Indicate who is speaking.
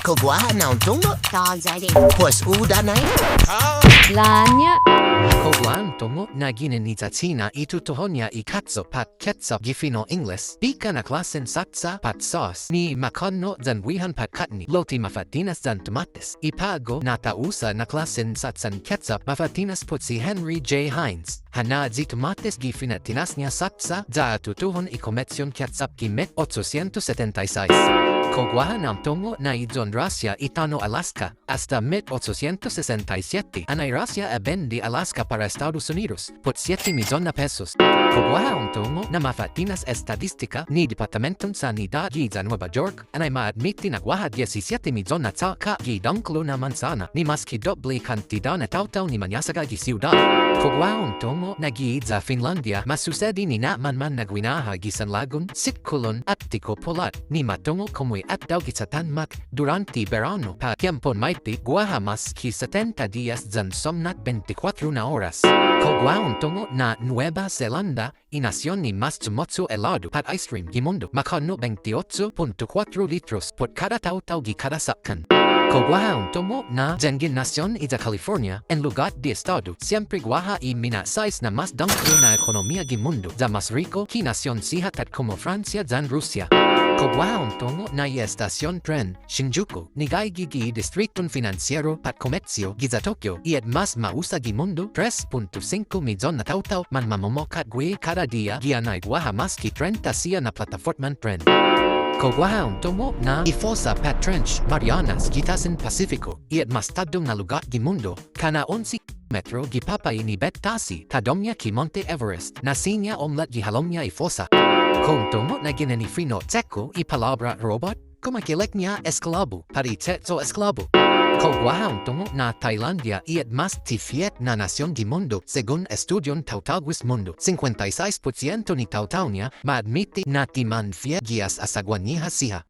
Speaker 1: Kau guaha ng tungo? Pues udanay?
Speaker 2: Lanya.
Speaker 3: Kogwan tungo na ginanitatsina itutuhonya ikatso pat ketchup gifino Ingles. Bika na klasen satsa pat sauce ni makonno zanwihan pat katni. Loti mafatinas zan tomates. Ipago na tausa na klasen satsan ketchup mafatinas put si Henry J. Hines. Hana zi tomates gifinatinas niya satsa za tutuhon ikometsion ketchup gimet 876. Kogwaha ng tungo na idzon Russia Itano Alaska hasta 1867 anay Russia abendi Alaska para Estados Unidos por 7 milyon na pesos. Kogwaha ang tungo na mafatinas estadistika ni Departamenton Sanidad sa Nueva York anay maadmiti na gwaha 17 milyon na taka gidangklo na manzana ni maski doble kantidad na tautaw ni manyasaga gi ciudad. Kogwaha ang tungo na sa Finlandia masusedi ni na man nagwinaha gisan lagun sitkulon at tiko polat ni matungo komoy at daw gisatanmak durante verano pa tiempon maiti guaha mas ki 70 días zan somnat 24 na oras. Kogwaon tungo na Nueva Zelanda inasyon ni mas tumotso elado pat ice cream gimundo makano 28.4 litros por kada tautaw gi kada sakkan. Kogwaha tungo na zengin nasyon ida California en lugar de estado siempre guaha y mina size na mas dangklo na ekonomiya gimundo za mas rico ki nasyon sihat at como Francia zan Rusia. Kogwaha tungo na estación tren Shinjuku ni gigi distriton financiero pat komercio giza Tokyo ied mas mausa gimundo 3.5 milyon na tautaw man mamomokat gwe kada dia gianay guaha mas ki 30 siya na plataforman tren. Kogwaha tungo na ifosa pat trench Marianas gitasin Pacifico ied mas tadong na lugar gimundo kana 11 metro gipapay ni Betasi tadomya ki Monte Everest na sinya omlat gihalomya ifosa. Kung tungo na ginanifrino teko ipalabra robot kumakilek niya esklabo paritetso esklabo. Kogwaha tungo na Thailandia ied mas tifiet na nasyon gimundo según estudyon tautawis mundo 56% ni tautaw niya maadmiti na timan fiet gias asagwanyiha siha.